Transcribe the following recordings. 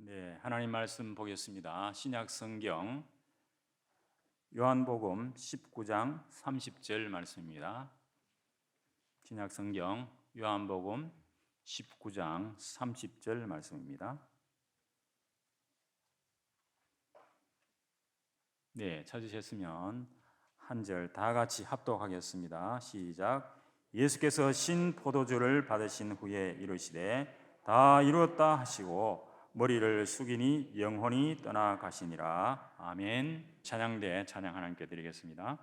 네, 하나님 말씀 보겠습니다. 신약 성경 요한복음 19장 30절 말씀입니다. 신약 성경 요한복음 19장 30절 말씀입니다. 네, 찾으셨으면 한 절 다 같이 합독하겠습니다. 시작. 예수께서 신 포도주를 받으신 후에 이르시되 다 이루었다 하시고 머리를 숙이니 영혼이 떠나가시니라. 아멘. 찬양대 찬양 하나님께 드리겠습니다.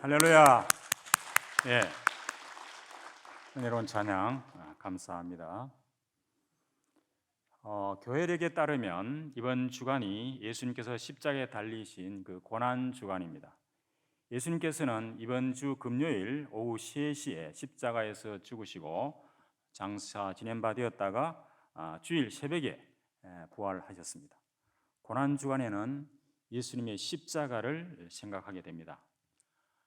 할렐루야. 예, 은혜로운 찬양 감사합니다. 교회력에 따르면 이번 주간이 예수님께서 십자가에 달리신 그 고난 주간입니다. 예수님께서는 이번 주 금요일 오후 3시에 십자가에서 죽으시고 장사 지낸 바 되었다가 주일 새벽에 부활하셨습니다. 고난 주간에는 예수님의 십자가를 생각하게 됩니다.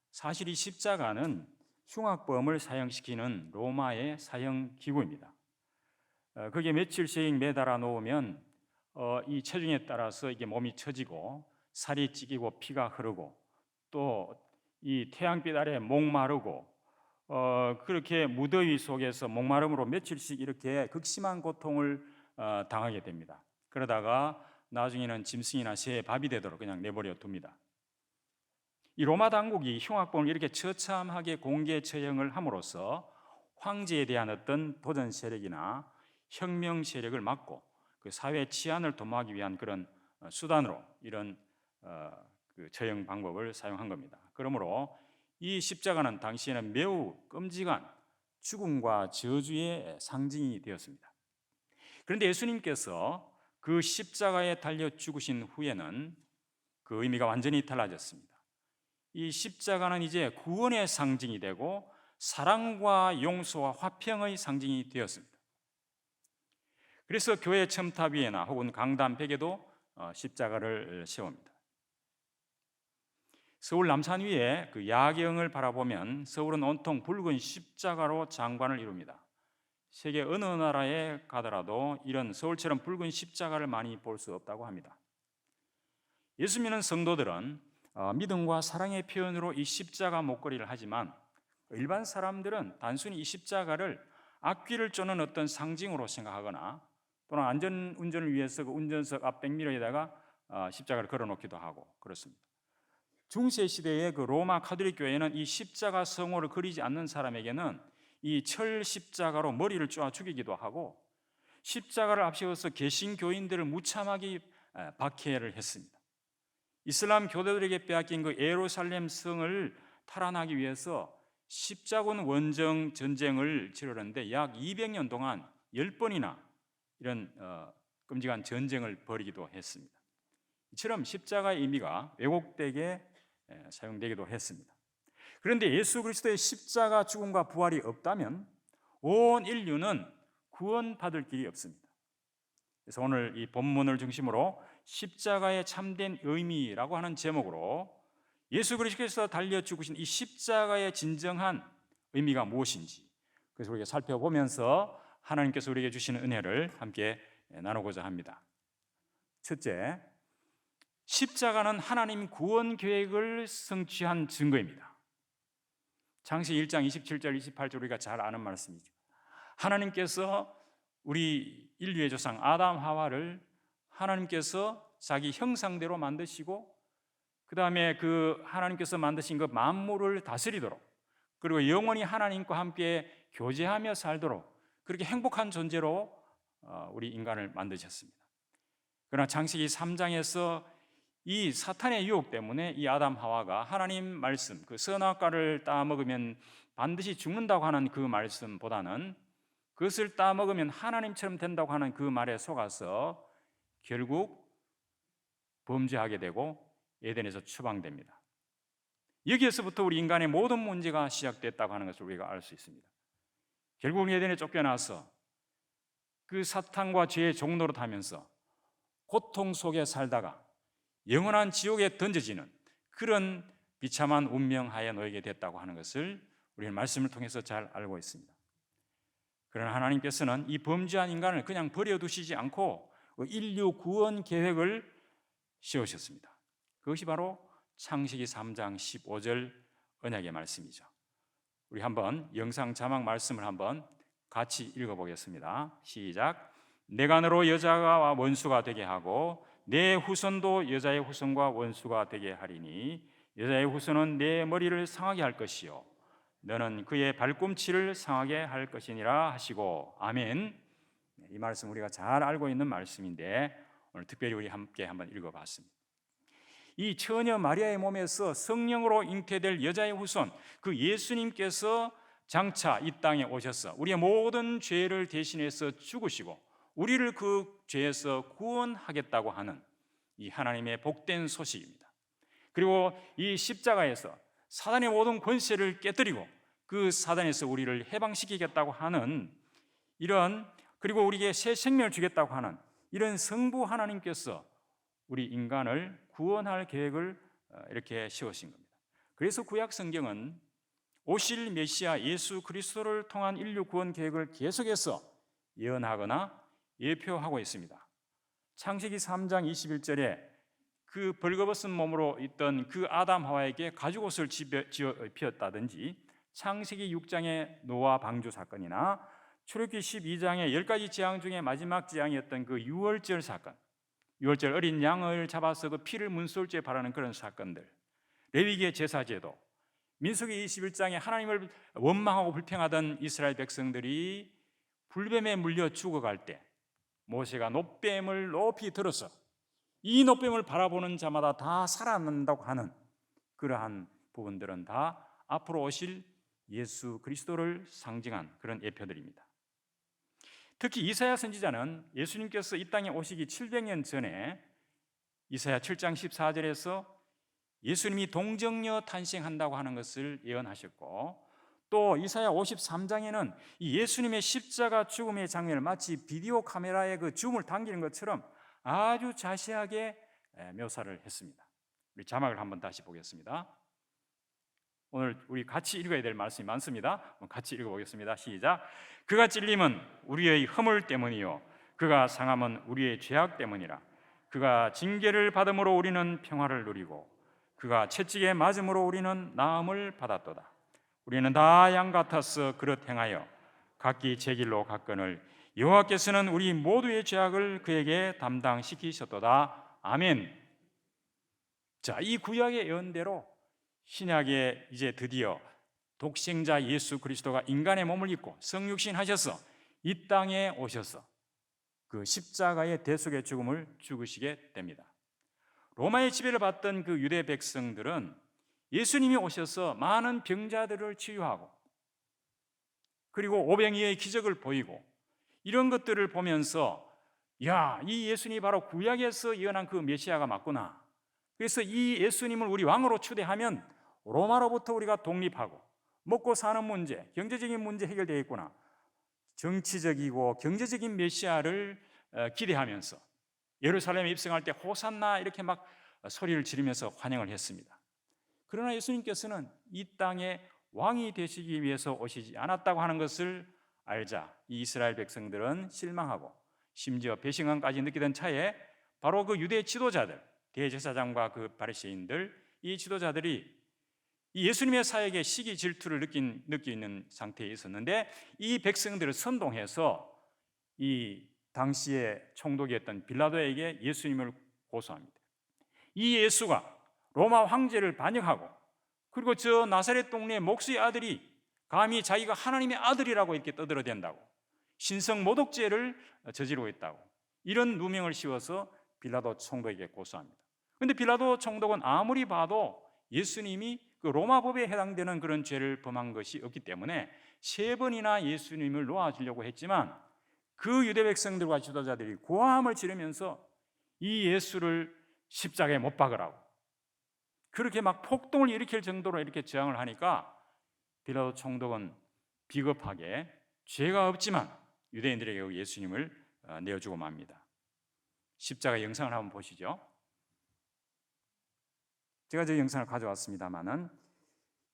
사실 이 십자가는 흉악범을 사형시키는 로마의 사형 기구입니다. 거기에 며칠씩 매달아 놓으면 이 체중에 따라서 이게 몸이 처지고 살이 찌기고 피가 흐르고 또 이 태양빛 아래 목마르고 그렇게 무더위 속에서 목마름으로 며칠씩 이렇게 극심한 고통을 당하게 됩니다. 그러다가 나중에는 짐승이나 새의 밥이 되도록 그냥 내버려 둡니다. 이 로마 당국이 흉악범을 이렇게 처참하게 공개 처형을 함으로써 황제에 대한 어떤 도전 세력이나 혁명 세력을 막고 그 사회 치안을 도모하기 위한 그런 수단으로 이런 그 처형 방법을 사용한 겁니다. 그러므로 이 십자가는 당시에는 매우 끔찍한 죽음과 저주의 상징이 되었습니다. 그런데 예수님께서 그 십자가에 달려 죽으신 후에는 그 의미가 완전히 달라졌습니다. 이 십자가는 이제 구원의 상징이 되고 사랑과 용서와 화평의 상징이 되었습니다. 그래서 교회 첨탑 위에나 혹은 강단 벽에도 십자가를 세웁니다. 서울 남산 위에 그 야경을 바라보면 서울은 온통 붉은 십자가로 장관을 이룹니다. 세계 어느 나라에 가더라도 이런 서울처럼 붉은 십자가를 많이 볼 수 없다고 합니다. 예수 믿는 성도들은 믿음과 사랑의 표현으로 이 십자가 목걸이를 하지만 일반 사람들은 단순히 이 십자가를 앞길을 쫓는 어떤 상징으로 생각하거나 또는 안전운전을 위해서 그 운전석 앞 백미러에다가 십자가를 걸어놓기도 하고 그렇습니다. 중세 시대의 그 로마 카톨릭 교회는 이 십자가 성호를 그리지 않는 사람에게는 이 철 십자가로 머리를 쪼아 죽이기도 하고 십자가를 앞세워서 개신교인들을 무참하게 박해를 했습니다. 이슬람 교도들에게 빼앗긴 그 예루살렘 성을 탈환하기 위해서 십자군 원정 전쟁을 치르는데 약 200년 동안 10번이나 이런 끔찍한 전쟁을 벌이기도 했습니다. 이처럼 십자가의 의미가 왜곡되게 사용되기도 했습니다. 그런데 예수 그리스도의 십자가 죽음과 부활이 없다면 온 인류는 구원받을 길이 없습니다. 그래서 오늘 이 본문을 중심으로 십자가의 참된 의미라고 하는 제목으로 예수 그리스도께서 달려 죽으신 이 십자가의 진정한 의미가 무엇인지 그래서 우리가 살펴보면서 하나님께서 우리에게 주시는 은혜를 함께 나누고자 합니다. 첫째, 십자가는 하나님 구원 계획을 성취한 증거입니다. 창세기 1장 27절 28절 우리가 잘 아는 말씀이죠. 하나님께서 우리 인류의 조상 아담 하와를 하나님께서 자기 형상대로 만드시고 그 다음에 그 하나님께서 만드신 그 만물을 다스리도록 그리고 영원히 하나님과 함께 교제하며 살도록 그렇게 행복한 존재로 우리 인간을 만드셨습니다. 그러나 창세기 3장에서 이 사탄의 유혹 때문에 이 아담 하와가 하나님 말씀 그 선악과를 따먹으면 반드시 죽는다고 하는 그 말씀보다는 그것을 따먹으면 하나님처럼 된다고 하는 그 말에 속아서 결국 범죄하게 되고 에덴에서 추방됩니다. 여기에서부터 우리 인간의 모든 문제가 시작됐다고 하는 것을 우리가 알 수 있습니다. 결국 에덴에 쫓겨나서 그 사탄과 죄의 종노릇 하면서 고통 속에 살다가 영원한 지옥에 던져지는 그런 비참한 운명하에 놓이게 됐다고 하는 것을 우리는 말씀을 통해서 잘 알고 있습니다. 그러나 하나님께서는 이 범죄한 인간을 그냥 버려두시지 않고 인류 구원 계획을 세우셨습니다. 그것이 바로 창세기 3장 15절 언약의 말씀이죠. 우리 한번 영상 자막 말씀을 한번 같이 읽어보겠습니다. 시작. 내가 너로 여자와 원수가 되게 하고 내 후손도 여자의 후손과 원수가 되게 하리니 여자의 후손은 내 머리를 상하게 할 것이요 너는 그의 발꿈치를 상하게 할 것이니라 하시고 아멘. 이 말씀 우리가 잘 알고 있는 말씀인데 오늘 특별히 우리 함께 한번 읽어봤습니다. 이 처녀 마리아의 몸에서 성령으로 잉태될 여자의 후손 그 예수님께서 장차 이 땅에 오셔서 우리의 모든 죄를 대신해서 죽으시고 우리를 그 죄에서 구원하겠다고 하는 이 하나님의 복된 소식입니다. 그리고 이 십자가에서 사단의 모든 권세를 깨뜨리고 그 사단에서 우리를 해방시키겠다고 하는 이런, 그리고 우리에게 새 생명을 주겠다고 하는 이런 성부 하나님께서 우리 인간을 구원할 계획을 이렇게 세우신 겁니다. 그래서 구약 성경은 오실 메시아 예수 그리스도를 통한 인류 구원 계획을 계속해서 예언하거나 예표하고 있습니다. 창세기 3장 21절에 그 벌거벗은 몸으로 있던 그 아담 하와에게 가죽옷을 지어 입혔다든지, 창세기 6장의 노아 방주 사건이나 출애굽기 12장의 10가지 재앙 중에 마지막 재앙이었던 그 유월절 사건, 유월절 어린 양을 잡아서 그 피를 문설주에 바르는 그런 사건들, 레위기의 제사제도, 민수기 21장에 하나님을 원망하고 불평하던 이스라엘 백성들이 불뱀에 물려 죽어갈 때 모세가 놋뱀을 높이 들어서 이 놋뱀을 바라보는 자마다 다 살아난다고 하는 그러한 부분들은 다 앞으로 오실 예수 그리스도를 상징한 그런 예표들입니다. 특히 이사야 선지자는 예수님께서 이 땅에 오시기 700년 전에 이사야 7장 14절에서 예수님이 동정녀 탄생한다고 하는 것을 예언하셨고, 또 이사야 53장에는 이 예수님의 십자가 죽음의 장면을 마치 비디오 카메라에 그 줌을 당기는 것처럼 아주 자세하게 묘사를 했습니다. 우리 자막을 한번 다시 보겠습니다. 오늘 우리 같이 읽어야 될 말씀이 많습니다. 같이 읽어보겠습니다. 시작. 그가 찔림은 우리의 허물 때문이요 그가 상함은 우리의 죄악 때문이라. 그가 징계를 받음으로 우리는 평화를 누리고 그가 채찍에 맞음으로 우리는 나음을 받았도다. 우리는 다 양 같아서 그릇 행하여 각기 제 길로 갔거늘 여호와께서는 우리 모두의 죄악을 그에게 담당시키셨도다. 아멘. 자, 이 구약의 예언대로 신약에 이제 드디어 독생자 예수 그리스도가 인간의 몸을 입고 성육신 하셔서 이 땅에 오셔서 그 십자가의 대속의 죽음을 죽으시게 됩니다. 로마의 지배를 받던 그 유대 백성들은 예수님이 오셔서 많은 병자들을 치유하고 그리고 오병이어의 기적을 보이고 이런 것들을 보면서 야, 이 예수님이 바로 구약에서 예언한 그 메시아가 맞구나. 그래서 이 예수님을 우리 왕으로 추대하면 로마로부터 우리가 독립하고 먹고 사는 문제, 경제적인 문제 해결되겠구나. 정치적이고 경제적인 메시아를 기대하면서 예루살렘에 입성할 때 호산나 이렇게 막 소리를 지르면서 환영을 했습니다. 그러나 예수님께서는 이 땅에 왕이 되시기 위해서 오시지 않았다고 하는 것을 알자 이 이스라엘 백성들은 실망하고 심지어 배신감까지 느끼던 차에 바로 그 유대 지도자들, 대제사장과 그 바리새인들, 이 지도자들이 이 예수님의 사역에 시기 질투를 느끼는 상태에 있었는데 이 백성들을 선동해서 이 당시에 총독이었던 빌라도에게 예수님을 고소합니다. 이 예수가 로마 황제를 반역하고 그리고 저 나사렛 동네 목수의 아들이 감히 자기가 하나님의 아들이라고 이렇게 떠들어댄다고, 신성 모독죄를 저지르고 있다고, 이런 누명을 씌워서 빌라도 총독에게 고소합니다. 그런데 빌라도 총독은 아무리 봐도 예수님이 그 로마 법에 해당되는 그런 죄를 범한 것이 없기 때문에 3번이나 예수님을 놓아주려고 했지만 그 유대 백성들과 지도자들이 고함을 지르면서 이 예수를 십자가에 못 박으라고 그렇게 막 폭동을 일으킬 정도로 이렇게 저항을 하니까 빌라도 총독은 비겁하게 죄가 없지만 유대인들에게 예수님을 내어주고 맙니다. 십자가 영상을 한번 보시죠. 제가 저 영상을 가져왔습니다만은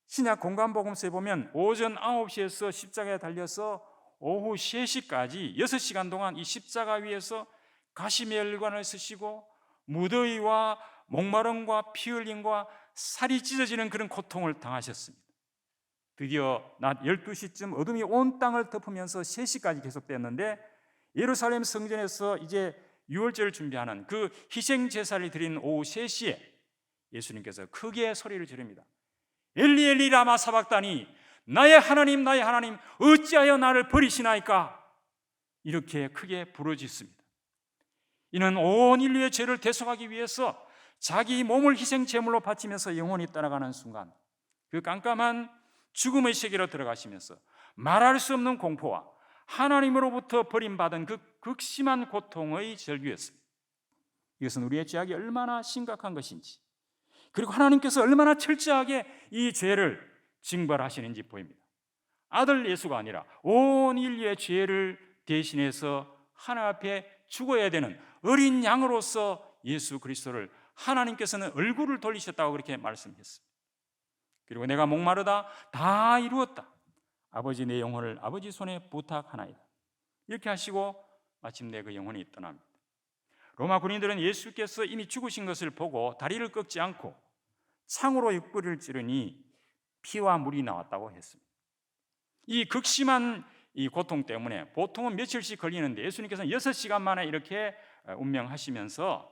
신약 공간복음서에 보면 오전 9시에서 십자가에 달려서 오후 3시까지 6시간 동안 이 십자가 위에서 가시멸관을 쓰시고 무더위와 목마름과 피 흘림과 살이 찢어지는 그런 고통을 당하셨습니다. 드디어 낮 12시쯤 어둠이 온 땅을 덮으면서 3시까지 계속됐는데 예루살렘 성전에서 이제 유월절을 준비하는 그 희생 제사를 드린 오후 3시에 예수님께서 크게 소리를 지릅니다. 엘리 엘리 라마 사박다니, 나의 하나님 나의 하나님 어찌하여 나를 버리시나이까. 이렇게 크게 부르짖습니다. 이는 온 인류의 죄를 대속하기 위해서 자기 몸을 희생 제물로 바치면서 영원히 떠나가는 순간 그 깜깜한 죽음의 세계로 들어가시면서 말할 수 없는 공포와 하나님으로부터 버림받은 그 극심한 고통의 절규였습니다. 이것은 우리의 죄악이 얼마나 심각한 것인지, 그리고 하나님께서 얼마나 철저하게 이 죄를 징벌하시는지 보입니다. 아들 예수가 아니라 온 인류의 죄를 대신해서 하나님 앞에 죽어야 되는 어린 양으로서 예수 그리스도를 하나님께서는 얼굴을 돌리셨다고 그렇게 말씀했습니다. 그리고 내가 목마르다 다 이루었다, 아버지 내 영혼을 아버지 손에 부탁하나이다, 이렇게 하시고 마침내 그 영혼이 떠납니다. 로마 군인들은 예수께서 이미 죽으신 것을 보고 다리를 꺾지 않고 창으로 옆구리를 찌르니 피와 물이 나왔다고 했습니다. 이 극심한 이 고통 때문에 보통은 며칠씩 걸리는데 예수님께서는 6시간 만에 이렇게 운명하시면서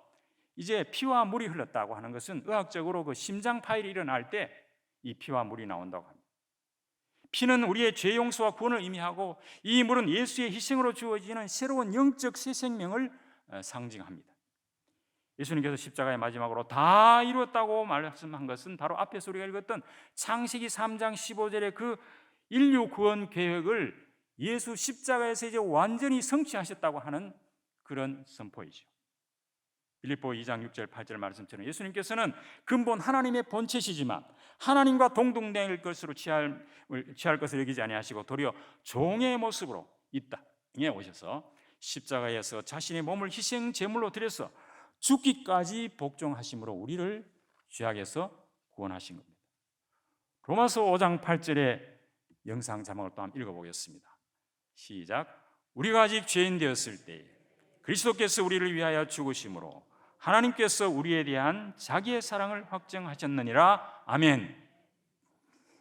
이제 피와 물이 흘렀다고 하는 것은 의학적으로 그 심장 파열이 일어날 때 이 피와 물이 나온다고 합니다. 피는 우리의 죄 용서와 구원을 의미하고, 이 물은 예수의 희생으로 주어지는 새로운 영적 새 생명을 상징합니다. 예수님께서 십자가의 마지막으로 다 이루었다고 말씀한 것은 바로 앞에서 우리가 읽었던 창세기 3장 15절의 그 인류 구원 계획을 예수 십자가에서 이제 완전히 성취하셨다고 하는 그런 선포이죠. 빌립보 2장 6절 8절 말씀처럼 예수님께서는 근본 하나님의 본체시지만 하나님과 동등될 것으로 취할 것을 여기지 아니하시고 도리어 종의 모습으로 이 땅에 오셔서 십자가에서 자신의 몸을 희생 제물로 드려서 죽기까지 복종하심으로 우리를 죄악에서 구원하신 겁니다. 로마서 5장 8절의 영상 자막을 또 한번 읽어보겠습니다. 시작. 우리가 아직 죄인 되었을 때 그리스도께서 우리를 위하여 죽으심으로 하나님께서 우리에 대한 자기의 사랑을 확증하셨느니라. 아멘.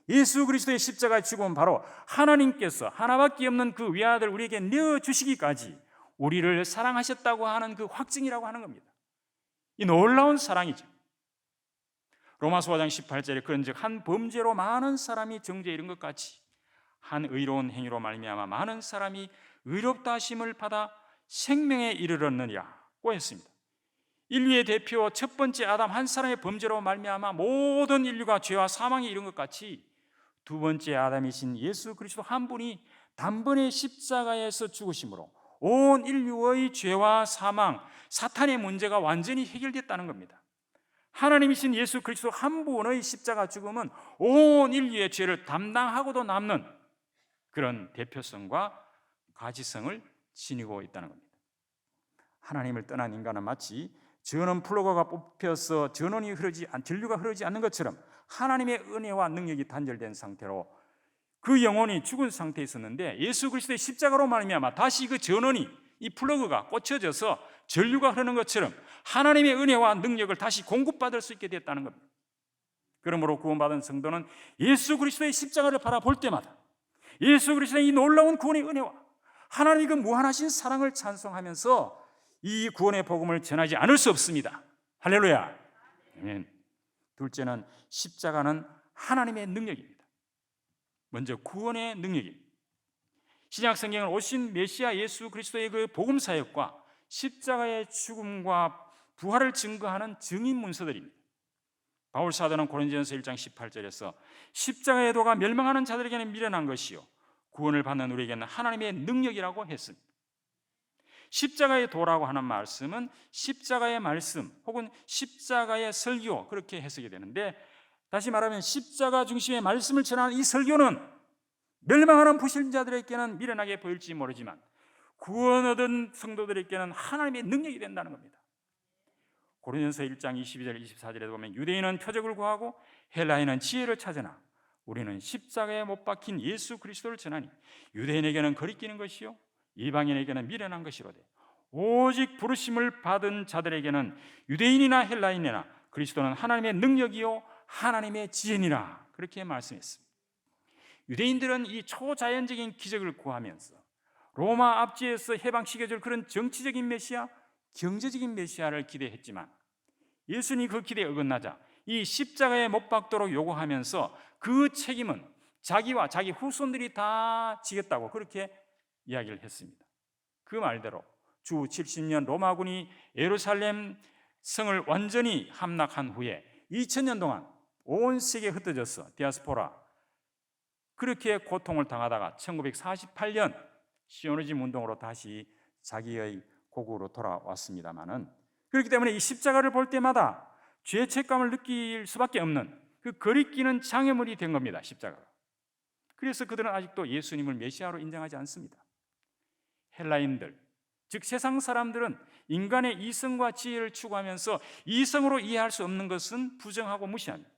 예수 그리스도의 십자가의 죽음은 바로 하나님께서 하나밖에 없는 그 외아들 우리에게 내어주시기까지 우리를 사랑하셨다고 하는 그 확증이라고 하는 겁니다. 이 놀라운 사랑이죠. 로마서 5장 18절에 그런즉 한 범죄로 많은 사람이 정죄에 이른 것 같이 한 의로운 행위로 말미암아 많은 사람이 의롭다 하심을 받아 생명에 이르렀느니라고 했습니다. 인류의 대표 첫 번째 아담 한 사람의 범죄로 말미암아 모든 인류가 죄와 사망에 이른 것 같이 두 번째 아담이신 예수 그리스도 한 분이 단번에 십자가에서 죽으심으로 온 인류의 죄와 사망, 사탄의 문제가 완전히 해결됐다는 겁니다. 하나님이신 예수 그리스도 한 분의 십자가 죽음은 온 인류의 죄를 담당하고도 남는 그런 대표성과 가지성을 지니고 있다는 겁니다. 하나님을 떠난 인간은 마치 전원 플러그가 뽑혀서 전류가 흐르지 않는 것처럼 하나님의 은혜와 능력이 단절된 상태로 그 영혼이 죽은 상태에 있었는데 예수 그리스도의 십자가로 말미암아 다시 그 전원이 이 플러그가 꽂혀져서 전류가 흐르는 것처럼 하나님의 은혜와 능력을 다시 공급받을 수 있게 됐다는 겁니다. 그러므로 구원받은 성도는 예수 그리스도의 십자가를 바라볼 때마다 예수 그리스도의 이 놀라운 구원의 은혜와 하나님의 그 무한하신 사랑을 찬송하면서 이 구원의 복음을 전하지 않을 수 없습니다. 할렐루야. 아멘. 둘째는 십자가는 하나님의 능력입니다. 먼저 구원의 능력입니다. 신약 성경은 오신 메시아 예수 그리스도의 그 복음 사역과 십자가의 죽음과 부활을 증거하는 증인 문서들입니다. 바울 사도는 고린도전서 1장 18절에서 십자가의 도가 멸망하는 자들에게는 미련한 것이요 구원을 받는 우리에게는 하나님의 능력이라고 했습니다. 십자가의 도라고 하는 말씀은 십자가의 말씀 혹은 십자가의 설교 그렇게 해석이 되는데, 다시 말하면 십자가 중심의 말씀을 전하는 이 설교는 멸망하는 불신자들에게는 미련하게 보일지 모르지만 구원 얻은 성도들에게는 하나님의 능력이 된다는 겁니다. 고린도전서 1장 22절 24절에 보면 유대인은 표적을 구하고 헬라인은 지혜를 찾으나 우리는 십자가에 못 박힌 예수 그리스도를 전하니 유대인에게는 거리끼는 것이요 이방인에게는 미련한 것이로되 오직 부르심을 받은 자들에게는 유대인이나 헬라인이나 그리스도는 하나님의 능력이요 하나님의 지혜니라 그렇게 말씀했습니다. 유대인들은 이 초자연적인 기적을 구하면서 로마 압제에서 해방시켜줄 그런 정치적인 메시아, 경제적인 메시아를 기대했지만 예수님이 그 기대에 어긋나자 이 십자가에 못 박도록 요구하면서 그 책임은 자기와 자기 후손들이 다 지겠다고 그렇게 이야기를 했습니다. 그 말대로 주 70년 로마군이 예루살렘 성을 완전히 함락한 후에 2000년 동안 온 세계에 흩어져서 디아스포라 그렇게 고통을 당하다가 1948년 시오니즘 운동으로 다시 자기의 고국으로 돌아왔습니다마는, 그렇기 때문에 이 십자가를 볼 때마다 죄책감을 느낄 수밖에 없는 그 거리끼는 장애물이 된 겁니다, 십자가가. 그래서 그들은 아직도 예수님을 메시아로 인정하지 않습니다. 헬라인들, 즉 세상 사람들은 인간의 이성과 지혜를 추구하면서 이성으로 이해할 수 없는 것은 부정하고 무시합니다.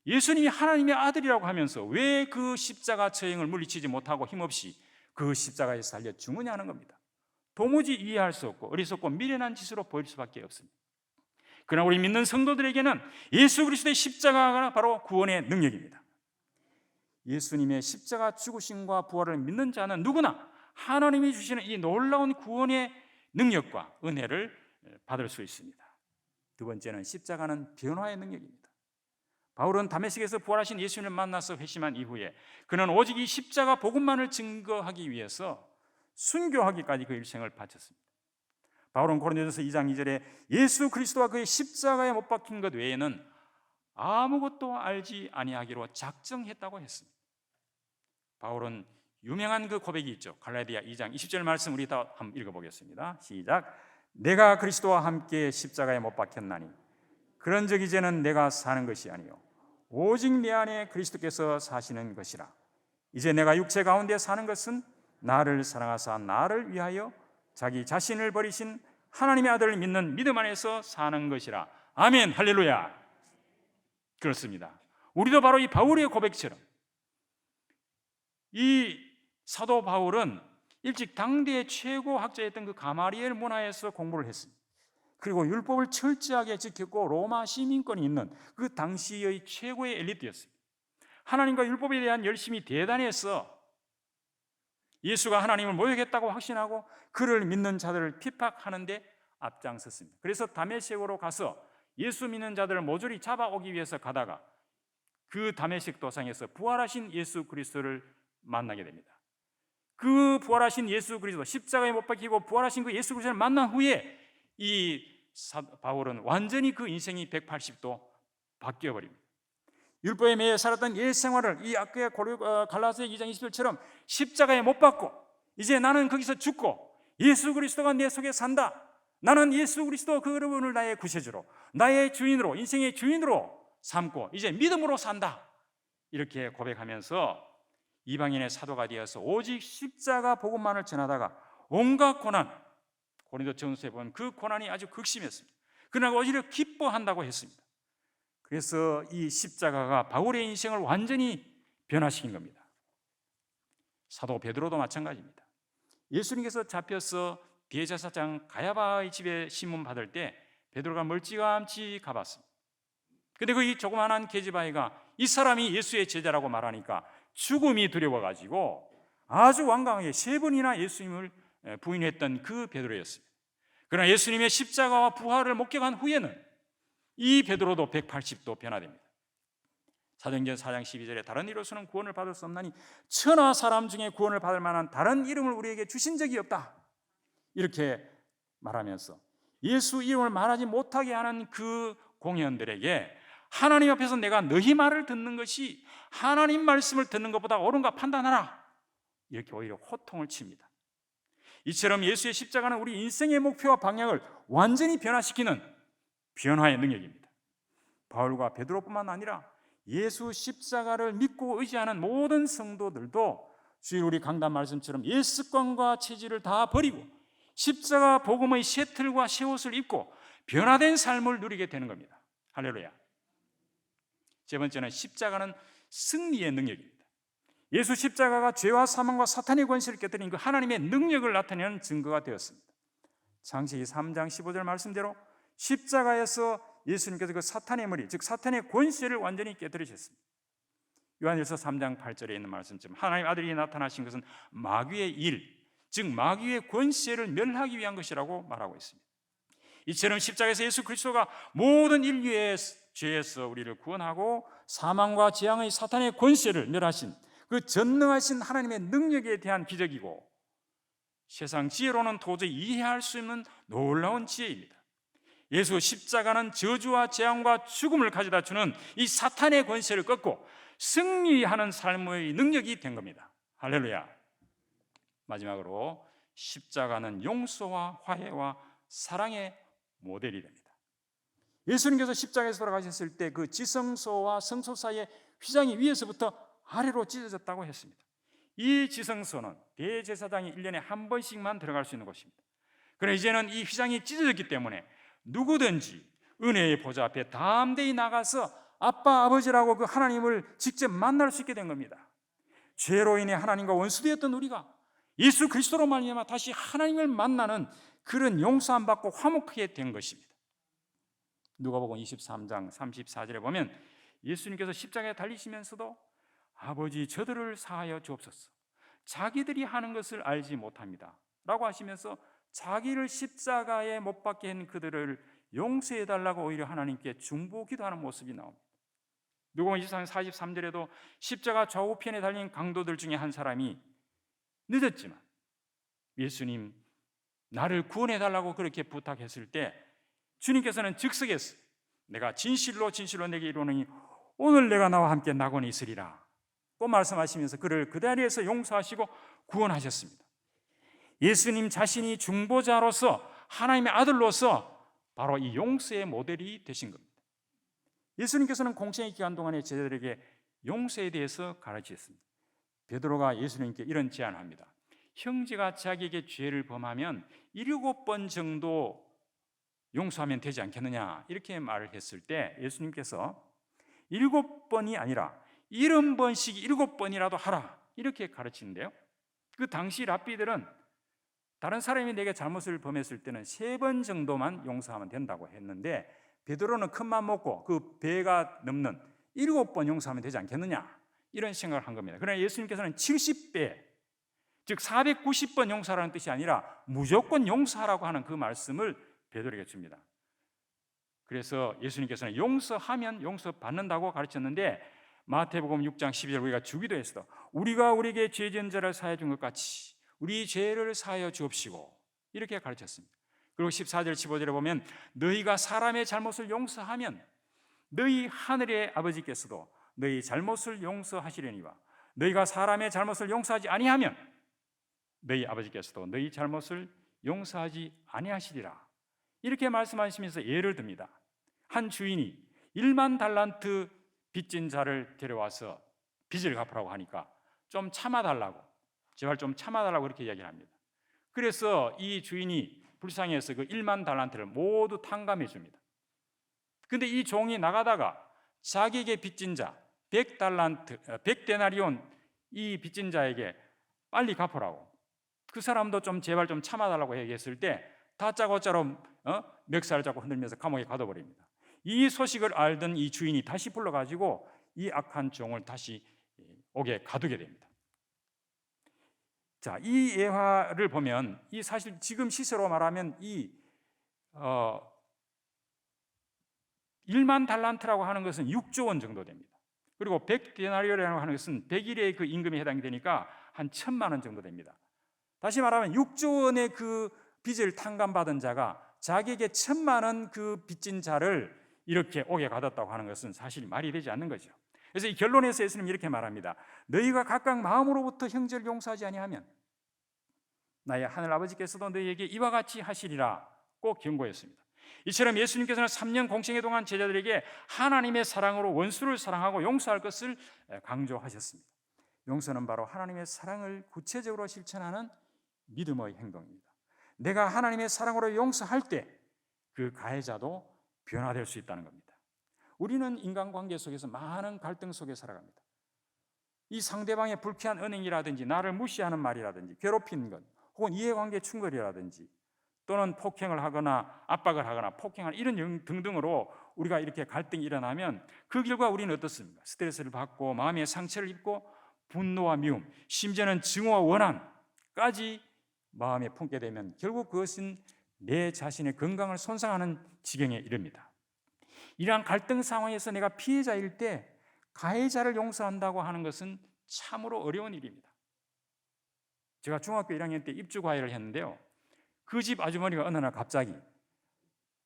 예수님이 하나님의 아들이라고 하면서 왜 그 십자가 처형을 물리치지 못하고 힘없이 그 십자가에서 달려 죽느냐 하는 겁니다. 도무지 이해할 수 없고 어리석고 미련한 짓으로 보일 수밖에 없습니다. 그러나 우리 믿는 성도들에게는 예수 그리스도의 십자가가 바로 구원의 능력입니다. 예수님의 십자가 죽으심과 부활을 믿는 자는 누구나 하나님이 주시는 이 놀라운 구원의 능력과 은혜를 받을 수 있습니다. 두 번째는 십자가는 변화의 능력입니다. 바울은 다메섹에서 부활하신 예수님을 만나서 회심한 이후에 그는 오직 이 십자가 복음만을 증거하기 위해서 순교하기까지 그 일생을 바쳤습니다. 바울은 고린도전서 2장 2절에 예수 그리스도와 그의 십자가에 못 박힌 것 외에는 아무것도 알지 아니하기로 작정했다고 했습니다. 바울은 유명한 그 고백이 있죠. 갈라디아 2장 20절 말씀 우리 다 한번 읽어보겠습니다. 시작. 내가 그리스도와 함께 십자가에 못 박혔나니 그런즉 이제는 내가 사는 것이 아니요 오직 내 안에 그리스도께서 사시는 것이라. 이제 내가 육체 가운데 사는 것은 나를 사랑하사 나를 위하여 자기 자신을 버리신 하나님의 아들을 믿는 믿음 안에서 사는 것이라. 아멘, 할렐루야. 그렇습니다. 우리도 바로 이 바울의 고백처럼 이 사도 바울은 일찍 당대의 최고 학자였던 그 가마리엘 문화에서 공부를 했습니다. 그리고 율법을 철저하게 지켰고 로마 시민권이 있는 그 당시의 최고의 엘리트였습니다. 하나님과 율법에 대한 열심이 대단해서 예수가 하나님을 모욕했다고 확신하고 그를 믿는 자들을 핍박하는 데 앞장섰습니다. 그래서 다메섹으로 가서 예수 믿는 자들을 모조리 잡아오기 위해서 가다가 그 다메섹 도상에서 부활하신 예수 그리스도를 만나게 됩니다. 그 부활하신 예수 그리스도, 십자가에 못 박히고 부활하신 그 예수 그리스도를 만난 후에 이 바울은 완전히 그 인생이 180도 바뀌어버립니다. 율법에 매여 살았던 일생활을 이 아까 갈라디아 2장 20절처럼 십자가에 못 박고 이제 나는 거기서 죽고 예수 그리스도가 내 속에 산다. 나는 예수 그리스도 그분을 나의 구세주로, 나의 주인으로, 인생의 주인으로 삼고 이제 믿음으로 산다. 이렇게 고백하면서 이방인의 사도가 되어서 오직 십자가 복음만을 전하다가 온갖 고난, 고린도전서에 보면 그 고난이 아주 극심했습니다. 그러나 오히려 기뻐한다고 했습니다. 그래서 이 십자가가 바울의 인생을 완전히 변화시킨 겁니다. 사도 베드로도 마찬가지입니다. 예수님께서 잡혀서 대제사장 가야바의 집에 신문 받을 때 베드로가 멀찌감치 가봤습니다. 근데 그 조그만한 계집아이가 이 사람이 예수의 제자라고 말하니까 죽음이 두려워가지고 아주 완강하게 3번이나 예수님을 부인했던 그 베드로였습니다. 그러나 예수님의 십자가와 부활을 목격한 후에는 이 베드로도 180도 변화됩니다. 사도행전 4장 12절에 다른 이로서는 구원을 받을 수 없나니 천하 사람 중에 구원을 받을 만한 다른 이름을 우리에게 주신 적이 없다. 이렇게 말하면서 예수 이름을 말하지 못하게 하는 그 공회원들에게 하나님 앞에서 내가 너희 말을 듣는 것이 하나님 말씀을 듣는 것보다 옳은가 판단하라. 이렇게 오히려 호통을 칩니다. 이처럼 예수의 십자가는 우리 인생의 목표와 방향을 완전히 변화시키는 변화의 능력입니다. 바울과 베드로뿐만 아니라 예수 십자가를 믿고 의지하는 모든 성도들도 주일 우리 강단 말씀처럼 옛 습관과 체질을 다 버리고 십자가 복음의 새 틀과 새 옷을 입고 변화된 삶을 누리게 되는 겁니다. 할렐루야. 세 번째는 십자가는 승리의 능력입니다. 예수 십자가가 죄와 사망과 사탄의 권세를 깨뜨린 그 하나님의 능력을 나타내는 증거가 되었습니다. 창세기 3장 15절 말씀대로 십자가에서 예수님께서 그 사탄의 머리, 즉 사탄의 권세를 완전히 깨뜨리셨습니다. 요한일서 3장 8절에 있는 말씀처럼 하나님 아들이 나타나신 것은 마귀의 일, 즉 마귀의 권세를 멸하기 위한 것이라고 말하고 있습니다. 이처럼 십자가에서 예수 그리스도가 모든 인류의 죄에서 우리를 구원하고 사망과 재앙의 사탄의 권세를 멸하신 그 전능하신 하나님의 능력에 대한 기적이고 세상 지혜로는 도저히 이해할 수 없는 놀라운 지혜입니다. 예수 십자가는 저주와 재앙과 죽음을 가져다 주는 이 사탄의 권세를 꺾고 승리하는 삶의 능력이 된 겁니다. 할렐루야. 마지막으로 십자가는 용서와 화해와 사랑의 모델이 됩니다. 예수님께서 십자가에서 돌아가셨을 때 그 지성소와 성소 사이의 휘장이 위에서부터 아래로 찢어졌다고 했습니다. 이 지성소는 대제사장이 1년에 한 번씩만 들어갈 수 있는 곳입니다. 그러나 이제는 이 휘장이 찢어졌기 때문에 누구든지 은혜의 보좌 앞에 담대히 나가서 아빠, 아버지라고 그 하나님을 직접 만날 수 있게 된 겁니다. 죄로 인해 하나님과 원수되었던 우리가 예수 그리스도로 말미암아 다시 하나님을 만나는 그런 용서함 받고 화목하게 된 것입니다. 누가복음 23장 34절에 보면 예수님께서 십자가에 달리시면서도 아버지 저들을 사하여 주옵소서, 자기들이 하는 것을 알지 못합니다 라고 하시면서 자기를 십자가에 못 박게 한 그들을 용서해 달라고 오히려 하나님께 중보 기도하는 모습이 나옵니다. 누가복음 24장 43절에도 십자가 좌우편에 달린 강도들 중에 한 사람이 늦었지만 예수님 나를 구원해 달라고 그렇게 부탁했을 때 주님께서는 즉석에서 내가 진실로 진실로 내게 이르노니 오늘 내가 나와 함께 낙원에 있으리라 고 말씀하시면서 그를 그 자리에서 용서하시고 구원하셨습니다. 예수님 자신이 중보자로서 하나님의 아들로서 바로 이 용서의 모델이 되신 겁니다. 예수님께서는 공생의 기간 동안에 제자들에게 용서에 대해서 가르치셨습니다. 베드로가 예수님께 이런 제안을 합니다. 형제가 자기에게 죄를 범하면 7번 정도 용서하면 되지 않겠느냐 이렇게 말을 했을 때 예수님께서 7번이 아니라 70번씩 7번이라도 하라 이렇게 가르치는데요, 그 당시 랍비들은 다른 사람이 내게 잘못을 범했을 때는 3번 정도만 용서하면 된다고 했는데 베드로는 큰맘 먹고 그 배가 넘는 7번 용서하면 되지 않겠느냐 이런 생각을 한 겁니다. 그러나 예수님께서는 70배 즉 490번 용서하라는 뜻이 아니라 무조건 용서하라고 하는 그 말씀을 베드로에게 줍니다. 그래서 예수님께서는 용서하면 용서받는다고 가르쳤는데 마태복음 6장 12절 우리가 주기도에서도 우리가 우리에게 죄 지은 자를 사하여 준 것 같이 우리 죄를 사하여 주옵시고 이렇게 가르쳤습니다. 그리고 14절 15절에 보면 너희가 사람의 잘못을 용서하면 너희 하늘의 아버지께서도 너희 잘못을 용서하시려니와 너희가 사람의 잘못을 용서하지 아니하면 너희 아버지께서도 너희 잘못을 용서하지 아니하시리라 이렇게 말씀하시면서 예를 듭니다. 한 주인이 1만 달란트 빚진 자를 데려와서 빚을 갚으라고 하니까 좀 참아달라고, 제발 좀 참아달라고 그렇게 이야기를 합니다. 그래서 이 주인이 불쌍해서 그 1만 달란트를 모두 탕감해 줍니다. 근데 이 종이 나가다가 자기에게 빚진 자 100달란트, 100데나리온 이 빚진 자에게 빨리 갚으라고, 그 사람도 좀 제발 좀 참아달라고 얘기했을 때 다짜고짜로 멱살을 잡고 흔들면서 감옥에 가둬버립니다. 이 소식을 알던 이 주인이 다시 불러가지고 이 악한 종을 다시 옥에 가두게 됩니다. 자, 이 예화를 보면 이 사실 지금 시세로 말하면 이 1만 달란트라고 하는 것은 6조 원 정도 됩니다. 그리고 100데나리온이라고 하는 것은 100일의 그 임금에 해당이 되니까 한 1,000만 원 정도 됩니다. 다시 말하면 6조 원의 그 빚을 탕감받은 자가 자기에게 1,000만 원 그 빚진 자를 이렇게 옥에 가뒀다고 하는 것은 사실 말이 되지 않는 거죠. 그래서 이 결론에서 예수님은 이렇게 말합니다. 너희가 각각 마음으로부터 형제를 용서하지 아니하면 나의 하늘 아버지께서도 너희에게 이와 같이 하시리라 꼭 경고했습니다. 이처럼 예수님께서는 3년 공생의 동안 제자들에게 하나님의 사랑으로 원수를 사랑하고 용서할 것을 강조하셨습니다. 용서는 바로 하나님의 사랑을 구체적으로 실천하는 믿음의 행동입니다. 내가 하나님의 사랑으로 용서할 때 그 가해자도 변화될 수 있다는 겁니다. 우리는 인간관계 속에서 많은 갈등 속에 살아갑니다. 이 상대방의 불쾌한 언행이라든지 나를 무시하는 말이라든지 괴롭히는 것 혹은 이해관계 충돌이라든지 또는 폭행을 하거나 압박을 하거나 폭행하는 이런 등등으로 우리가 이렇게 갈등이 일어나면 그 결과 우리는 어떻습니까? 스트레스를 받고 마음의 상처를 입고 분노와 미움, 심지어는 증오와 원한까지 마음에 품게 되면 결국 그것은 내 자신의 건강을 손상하는 지경에 이릅니다. 이러한 갈등 상황에서 내가 피해자일 때 가해자를 용서한다고 하는 것은 참으로 어려운 일입니다. 제가 중학교 1학년 때 입주과외를 했는데요, 그 집 아주머니가 어느 날 갑자기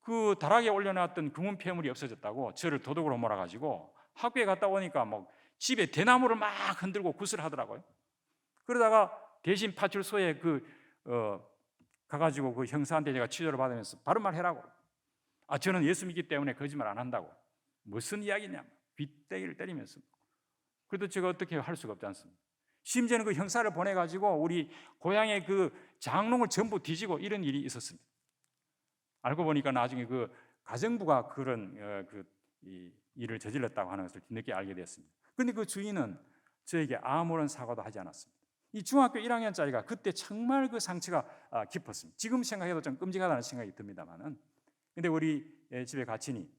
그 다락에 올려놨던 금은 폐물이 없어졌다고 저를 도둑으로 몰아가지고 학교에 갔다 오니까 뭐 집에 대나무를 막 흔들고 굿을 하더라고요. 그러다가 대신 파출소에 가가지고 그 형사한테 제가 취조를 받으면서 바른 말 해라고. 저는 예수 믿기 때문에 거짓말 안 한다고. 무슨 이야기냐? 빗대기를 때리면서. 그래도 제가 어떻게 할 수가 없지 않습니까? 심지어는 그 형사를 보내가지고 우리 고향의 그 장롱을 전부 뒤지고 이런 일이 있었습니다. 알고 보니까 나중에 그 가정부가 그런 이 일을 저질렀다고 하는 것을 뒤늦게 알게 됐습니다. 그런데 그 주인은 저에게 아무런 사과도 하지 않았습니다. 이 중학교 1학년짜리가 그때 정말 그 상처가 깊었습니다. 지금 생각해도 좀 끔찍하다는 생각이 듭니다만은, 근데 우리 집에 가치니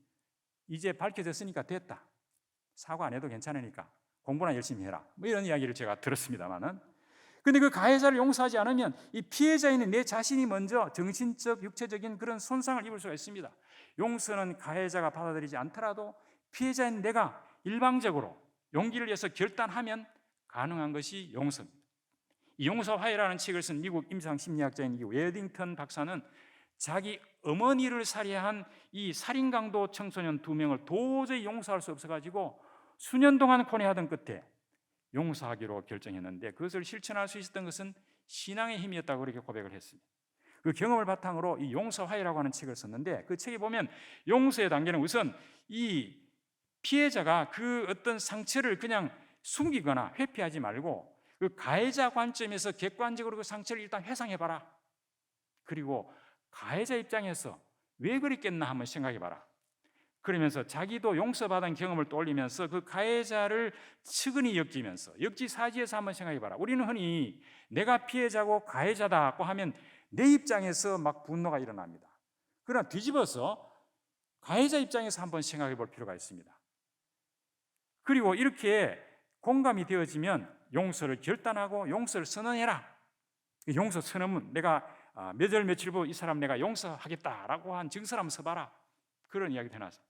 이제 밝혀졌으니까 됐다. 사과 안 해도 괜찮으니까 공부나 열심히 해라. 뭐 이런 이야기를 제가 들었습니다만은, 근데 그 가해자를 용서하지 않으면 이 피해자인 내 자신이 먼저 정신적, 육체적인 그런 손상을 입을 수가 있습니다. 용서는 가해자가 받아들이지 않더라도 피해자인 내가 일방적으로 용기를 내서 결단하면 가능한 것이 용서입니다. 이 용서화해라는 책을 쓴 미국 임상심리학자인 이 웨딩턴 박사는 자기 어머니를 살해한 이 살인강도 청소년 2명을 도저히 용서할 수 없어가지고 수년 동안 고뇌하던 끝에 용서하기로 결정했는데, 그것을 실천할 수 있었던 것은 신앙의 힘이었다고 그렇게 고백을 했습니다. 그 경험을 바탕으로 이 용서화해라고 하는 책을 썼는데, 그 책에 보면 용서의 단계는 우선 이 피해자가 그 어떤 상처를 그냥 숨기거나 회피하지 말고 그 가해자 관점에서 객관적으로 그 상처를 일단 회상해봐라. 그리고 가해자 입장에서 왜 그랬겠나 한번 생각해봐라. 그러면서 자기도 용서받은 경험을 떠올리면서 그 가해자를 측은히 엮이면서 역지사지해서 한번 생각해봐라. 우리는 흔히 내가 피해자고 가해자다고 하면 내 입장에서 막 분노가 일어납니다. 그러나 뒤집어서 가해자 입장에서 한번 생각해 볼 필요가 있습니다. 그리고 이렇게 공감이 되어지면 용서를 결단하고 용서를 선언해라. 용서 선언문, 내가 몇 월 며칠부 이 사람 내가 용서하겠다라고 한 증서를 한번 써봐라. 그런 이야기 해놨어요.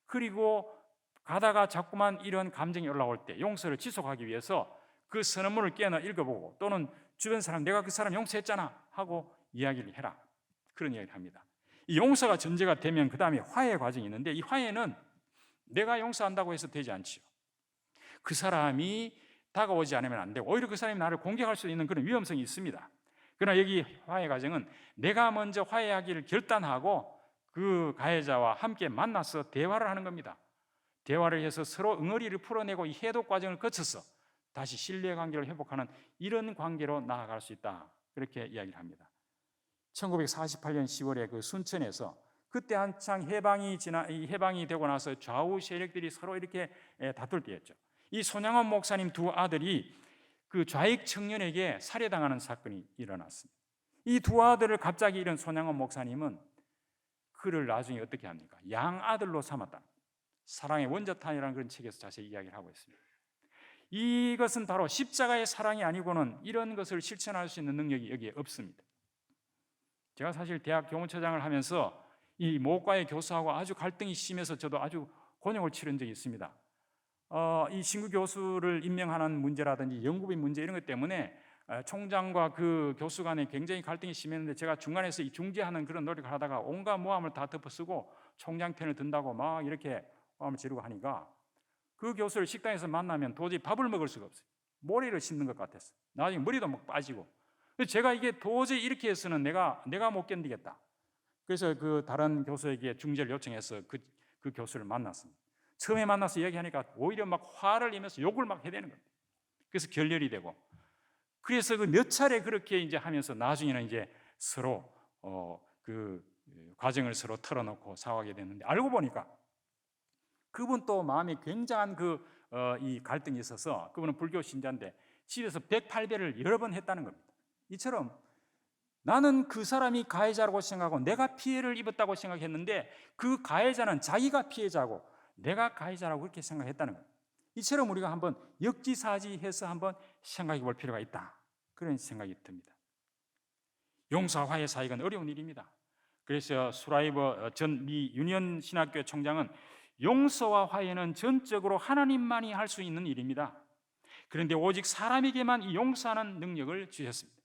그리고 가다가 자꾸만 이런 감정이 올라올 때 용서를 지속하기 위해서 그 선언문을 깨어나 읽어보고, 또는 주변 사람 내가 그 사람 용서했잖아 하고 이야기를 해라. 그런 이야기를 합니다. 이 용서가 전제가 되면 그 다음에 화해 과정이 있는데, 이 화해는 내가 용서한다고 해서 되지 않지요. 그 사람이 다가오지 않으면 안 되고 오히려 그 사람이 나를 공격할 수 있는 그런 위험성이 있습니다. 그러나 여기 화해 과정은 내가 먼저 화해하기를 결단하고 그 가해자와 함께 만나서 대화를 하는 겁니다. 대화를 해서 서로 응어리를 풀어내고 이 해독 과정을 거쳐서 다시 신뢰관계를 회복하는 이런 관계로 나아갈 수 있다. 그렇게 이야기를 합니다. 1948년 10월에 그 순천에서 그때 한창 해방이 되고 나서 좌우 세력들이 서로 이렇게 다툴 때였죠. 이 손양원 목사님 2 아들이 그 좌익 청년에게 살해당하는 사건이 일어났습니다. 이 2 아들을 갑자기 잃은 손양원 목사님은 그를 나중에 어떻게 합니까? 양아들로 삼았다. 사랑의 원자탄이라는 그런 책에서 자세히 이야기를 하고 있습니다. 이것은 바로 십자가의 사랑이 아니고는 이런 것을 실천할 수 있는 능력이 여기에 없습니다. 제가 사실 대학 교무처장을 하면서 이 모과의 교수하고 아주 갈등이 심해서 저도 아주 곤욕을 치른 적이 있습니다. 이 신구 교수를 임명하는 문제라든지 연구비 문제 이런 것 때문에 총장과 그 교수 간에 굉장히 갈등이 심했는데, 제가 중간에서 이 중재하는 그런 노력을 하다가 온갖 모함을 다 덮어쓰고 총장 편을 든다고 막 이렇게 마음을 지르고 하니까 그 교수를 식당에서 만나면 도저히 밥을 먹을 수가 없어요. 모래를 씹는 것 같았어요. 나중에 머리도 막 빠지고. 제가 이게 도저히 이렇게 해서는 내가 못 견디겠다. 그래서 그 다른 교수에게 중재를 요청해서 그 교수를 만났습니다. 처음에 만나서 이야기하니까 오히려 막 화를 내면서 욕을 막 해대는 겁니다. 그래서 결렬이 되고, 그래서 그 몇 차례 그렇게 이제 하면서 나중에는 이제 서로 그 과정을 서로 털어놓고 사과하게 됐는데, 알고 보니까 그분 또 마음이 굉장한 이 갈등이 있어서, 그분은 불교 신자인데 집에서 108배를 여러 번 했다는 겁니다. 이처럼 나는 그 사람이 가해자라고 생각하고 내가 피해를 입었다고 생각했는데, 그 가해자는 자기가 피해자고 내가 가해자라고 그렇게 생각했다는 겁니다. 이처럼 우리가 한번 역지사지해서 한번 생각해 볼 필요가 있다. 그런 생각이 듭니다. 용서와 화해 사역은 어려운 일입니다. 그래서 수라이버 전 미 유니언 신학교 총장은 용서와 화해는 전적으로 하나님만이 할 수 있는 일입니다. 그런데 오직 사람에게만 이 용서하는 능력을 주셨습니다.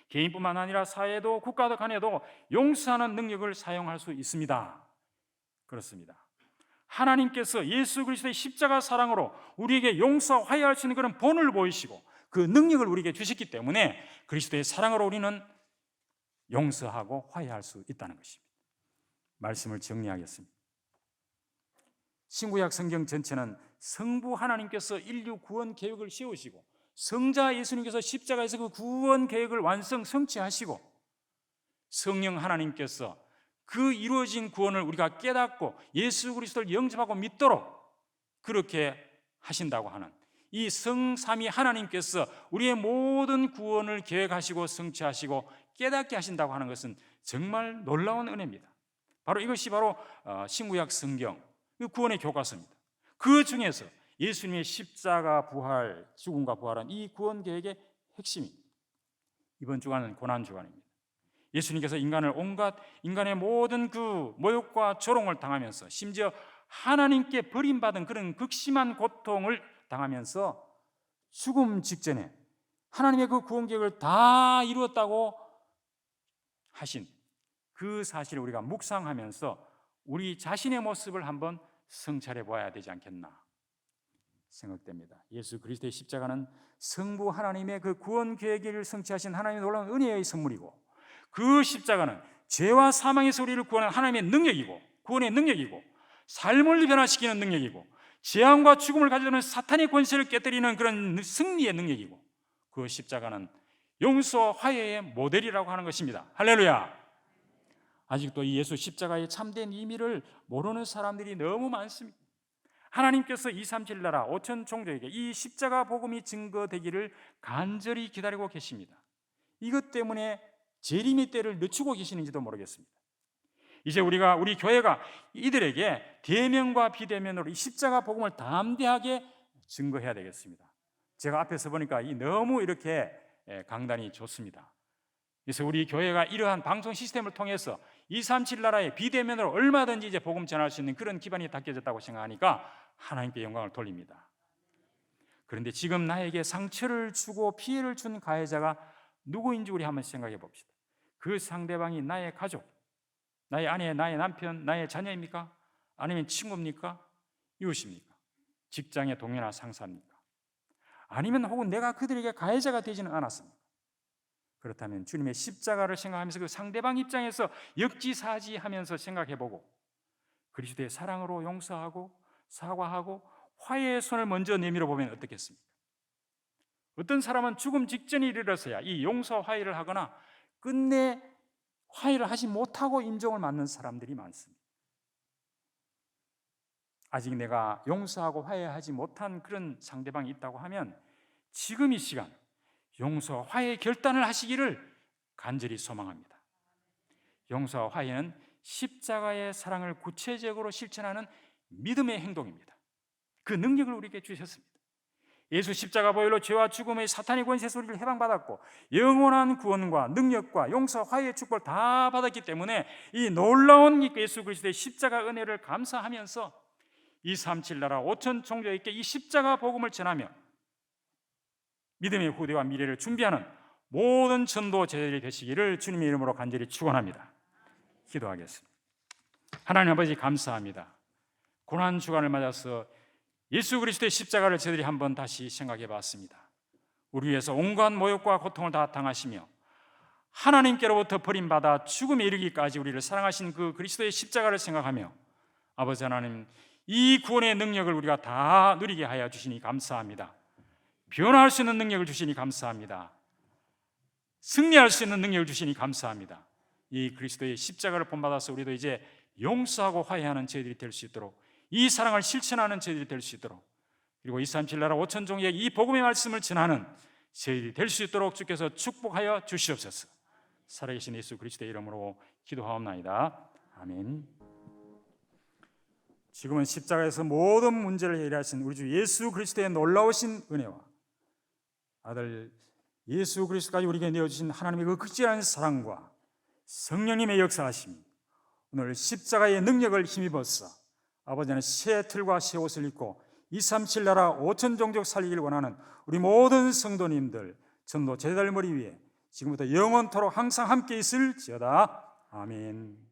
개인뿐만 아니라 사회도 국가도 간에도 용서하는 능력을 사용할 수 있습니다. 그렇습니다. 하나님께서 예수 그리스도의 십자가 사랑으로 우리에게 용서와 화해할 수 있는 그런 본을 보이시고 그 능력을 우리에게 주셨기 때문에 그리스도의 사랑으로 우리는 용서하고 화해할 수 있다는 것입니다. 말씀을 정리하겠습니다. 신구약 성경 전체는 성부 하나님께서 인류 구원 계획을 세우시고 성자 예수님께서 십자가에서 그 구원 계획을 성취하시고 성령 하나님께서 그 이루어진 구원을 우리가 깨닫고 예수 그리스도를 영접하고 믿도록 그렇게 하신다고 하는 이 성삼위 하나님께서 우리의 모든 구원을 계획하시고 성취하시고 깨닫게 하신다고 하는 것은 정말 놀라운 은혜입니다. 바로 이것이 바로 신구약 성경 구원의 교과서입니다. 그 중에서 예수님의 십자가 부활, 죽음과 부활은 이 구원 계획의 핵심입니다. 이번 주간은 고난 주간입니다. 예수님께서 인간의 모든 그 모욕과 조롱을 당하면서 심지어 하나님께 버림받은 그런 극심한 고통을 당하면서 죽음 직전에 하나님의 그 구원 계획을 다 이루었다고 하신 그 사실을 우리가 묵상하면서 우리 자신의 모습을 한번 성찰해 보아야 되지 않겠나 생각됩니다. 예수 그리스도의 십자가는 성부 하나님의 그 구원 계획을 성취하신 하나님의 놀라운 은혜의 선물이고 그 십자가는 죄와 사망에서 우리를 구하는 하나님의 능력이고 구원의 능력이고 삶을 변화시키는 능력이고 재앙과 죽음을 가져오는 사탄의 권세를 깨뜨리는 그런 승리의 능력이고 그 십자가는 용서와 화해의 모델이라고 하는 것입니다. 할렐루야. 아직도 이 예수 십자가의 참된 의미를 모르는 사람들이 너무 많습니다. 하나님께서 237 나라 5천 종족에게 이 십자가 복음이 증거되기를 간절히 기다리고 계십니다. 이것 때문에 재림의 때를 늦추고 계시는지도 모르겠습니다. 이제 우리 교회가 이들에게 대면과 비대면으로 이 십자가 복음을 담대하게 증거해야 되겠습니다. 제가 앞에서 보니까 너무 이렇게 강단이 좋습니다. 그래서 우리 교회가 이러한 방송 시스템을 통해서 237 나라의 비대면으로 얼마든지 이제 복음 전할 수 있는 그런 기반이 닦여졌다고 생각하니까 하나님께 영광을 돌립니다. 그런데 지금 나에게 상처를 주고 피해를 준 가해자가 누구인지 우리 한번 생각해 봅시다. 그 상대방이 나의 가족, 나의 아내, 나의 남편, 나의 자녀입니까? 아니면 친구입니까? 이웃입니까? 직장의 동료나 상사입니까? 아니면 혹은 내가 그들에게 가해자가 되지는 않았습니까? 그렇다면 주님의 십자가를 생각하면서 그 상대방 입장에서 역지사지하면서 생각해보고 그리스도의 사랑으로 용서하고 사과하고 화해의 손을 먼저 내밀어 보면 어떻겠습니까? 어떤 사람은 죽음 직전에 이르러서야 이 용서 화해를 하거나 끝내 화해를 하지 못하고 임종을 맞는 사람들이 많습니다. 아직 내가 용서하고 화해하지 못한 그런 상대방이 있다고 하면 지금 이 시간 용서와 화해의 결단을 하시기를 간절히 소망합니다. 용서와 화해는 십자가의 사랑을 구체적으로 실천하는 믿음의 행동입니다. 그 능력을 우리에게 주셨습니다. 예수 십자가 보혈로 죄와 죽음의 사탄의 권세에서 우리를 해방받았고 영원한 구원과 능력과 용서, 화해의 축복을 다 받았기 때문에 이 놀라운 예수 그리스도의 십자가 은혜를 감사하면서 237 나라 5천 종족에게 이 십자가 복음을 전하며 믿음의 후대와 미래를 준비하는 모든 전도 제자들이 되시기를 주님의 이름으로 간절히 축원합니다. 기도하겠습니다. 하나님 아버지 감사합니다. 고난 주간을 맞아서 예수 그리스도의 십자가를 저희들이 한번 다시 생각해 봤습니다. 우리 위해서 온갖 모욕과 고통을 다 당하시며 하나님께로부터 버림받아 죽음에 이르기까지 우리를 사랑하신 그 그리스도의 십자가를 생각하며 아버지 하나님 이 구원의 능력을 우리가 다 누리게 하여 주시니 감사합니다. 변화할 수 있는 능력을 주시니 감사합니다. 승리할 수 있는 능력을 주시니 감사합니다. 이 그리스도의 십자가를 본받아서 우리도 이제 용서하고 화해하는 저희들이 될 수 있도록 이 사랑을 실천하는 저희들이 될 수 있도록 그리고 237 나라 5천 종에게 이 복음의 말씀을 전하는 저희들이 될 수 있도록 주께서 축복하여 주시옵소서. 살아계신 예수 그리스도의 이름으로 기도하옵나이다. 아멘. 지금은 십자가에서 모든 문제를 해결하신 우리 주 예수 그리스도의 놀라우신 은혜와 아들 예수 그리스도까지 우리에게 내어주신 하나님의 그 극진한 사랑과 성령님의 역사하심 오늘 십자가의 능력을 힘입어서 아버지는 새 틀과 새 옷을 입고 237 나라 5천 종족 살리기를 원하는 우리 모든 성도님들 전도 제자들 머리 위에 지금부터 영원토록 항상 함께 있을지어다. 아멘.